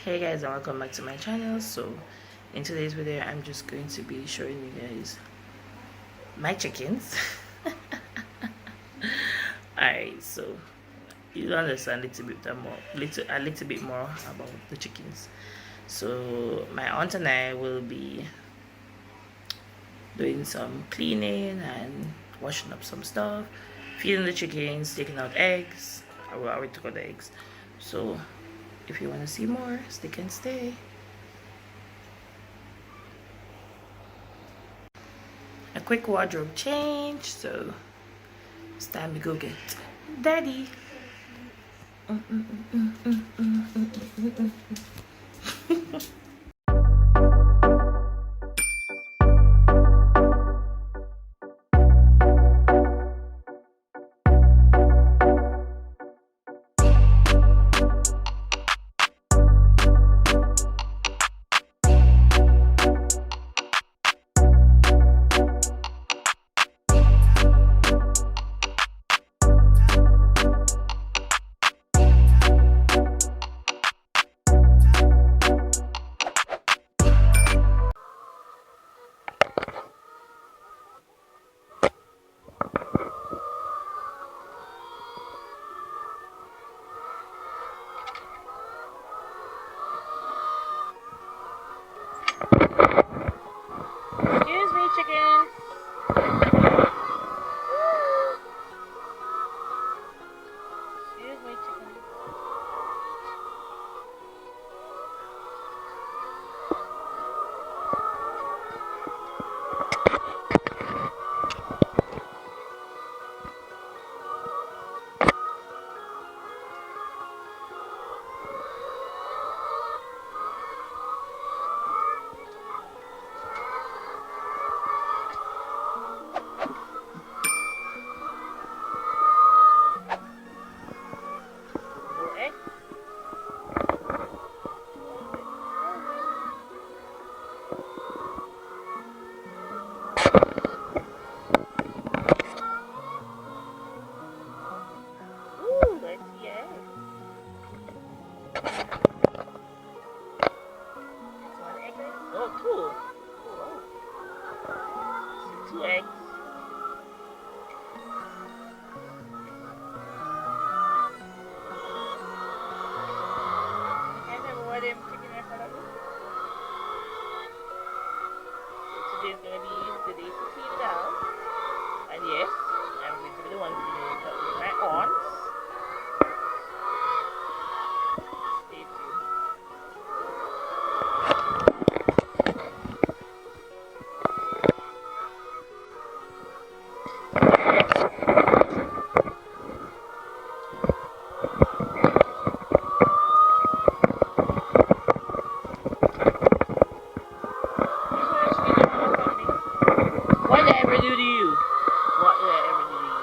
Hey guys, and welcome back to my channel. So in today's video I'm just going to be showing you guys my chickens. Alright, so you'll understand a little bit more about the chickens. So my aunt and I will be doing some cleaning and washing up some stuff, feeding the chickens, taking out eggs. I already took out the eggs. So if you want to see more, stick and stay. A quick wardrobe change, so it's time to go get daddy. Excuse me, chickens. Excuse me, chickens. Oh, cool. Cool. 2 eggs. I never want them chicken in front of me. Today's gonna be the day to clean it out. And yes, I'm going to be the one cleaning it up with my aunts. Stay tuned. What did I ever do to you? What did I ever do to you?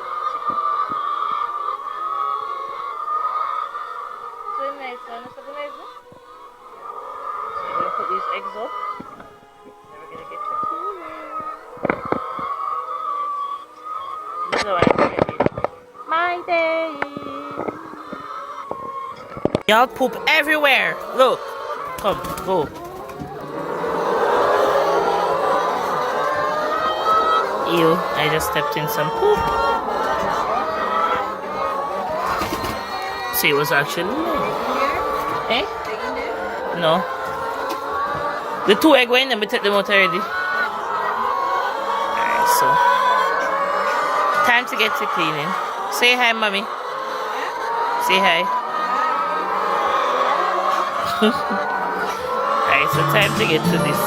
So nice, son. It's so nice. So you're gonna put these eggs up. Then we're gonna get the cooler. This is what I'm gonna do. My day. Y'all poop everywhere. Look. Come, go. Ew, I just stepped in some poop. So it was actually eh? No. The 2 egg went and we took them out already. Alright, so time to get to cleaning. Say hi, mommy. Say hi. Alright, so time to get to this.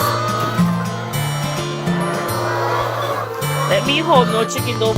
Let me hold no chicken though.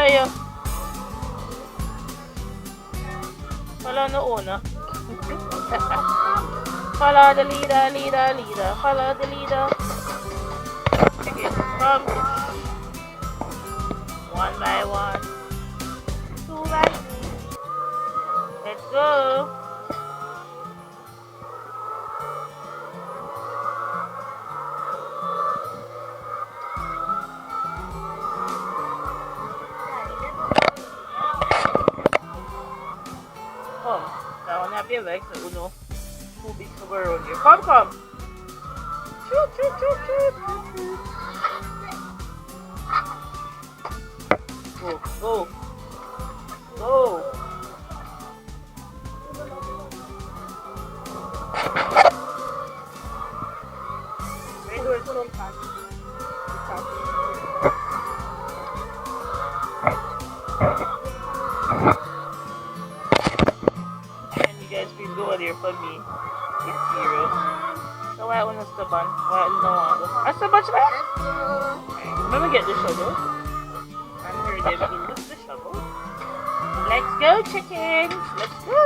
malayo. Wala na una. Follow the leader, leader, leader. Follow the leader. Okay, come. One by one. Two by two. Let's go. Come. Down happy legs. Uno. Two big sugar on here. Come, come. Shoot, shoot, shoot, shoot, shoot, shoot. Go, go. Go. And you guys please go there for me. It's 0. So why on the bun? Why no one? I so much left. Let me get the shovel. I'm here to use the shovel. Let's go, chickens. Let's go.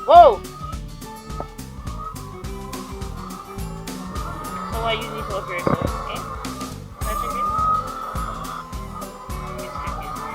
Whoa. So why you need to up yourself? Okay? That chicken? This chicken.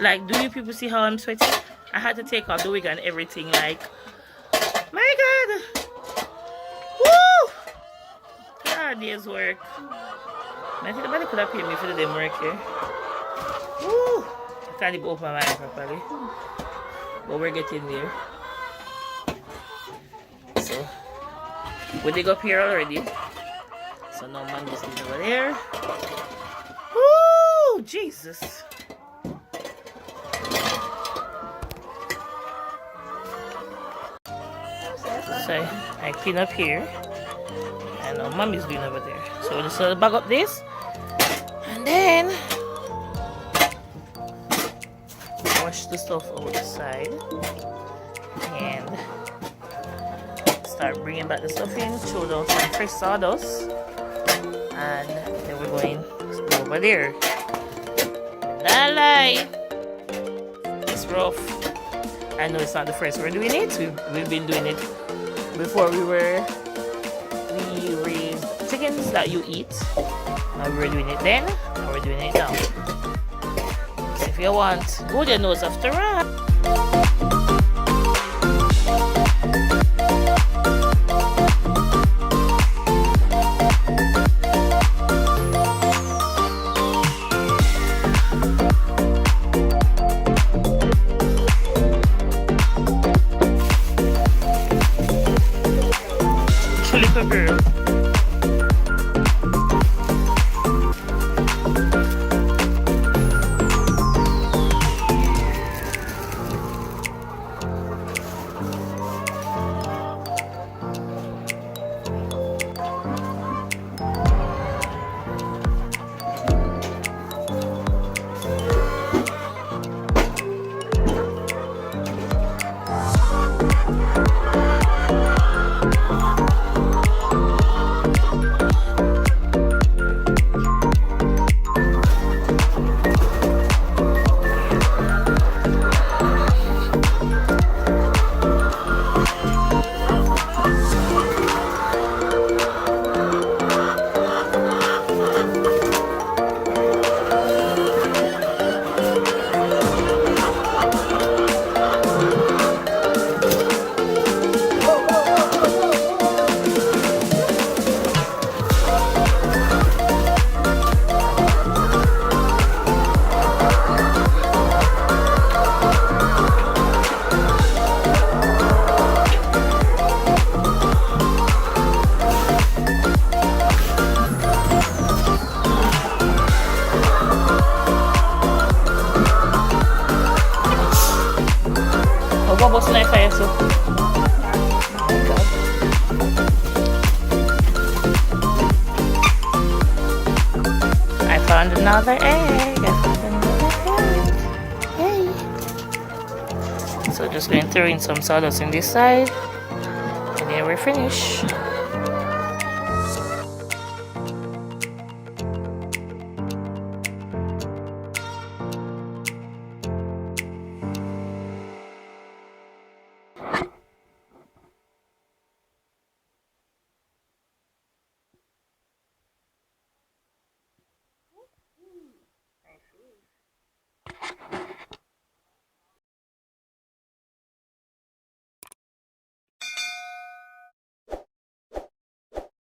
Like, do you people see how I'm sweating? I had to take off the wig and everything. Like, my God. Woo! 3 days work. I think nobody could have paid me for the damn work here. Woo! I can't even open my mind properly. But we're getting there. So, we dig up here already. So now man is over there. Woo! Jesus. So I clean up here. And now mommy's doing over there. So we'll just bag up this. And then wash the stuff over the side. And start bringing back the stuff in. Throw down some fresh sawdust. And then we're going over there. Not lie. It's rough. I know it's not the first we're doing it. We've been doing it before we raised chickens that you eat. Now we were doing it then, and we're doing it now. So if you want good your nose after all. Chili pepper. Bubbles na kaya so. I found another egg. Yay! So just going to throw in some sawdust on this side, and then we're finished.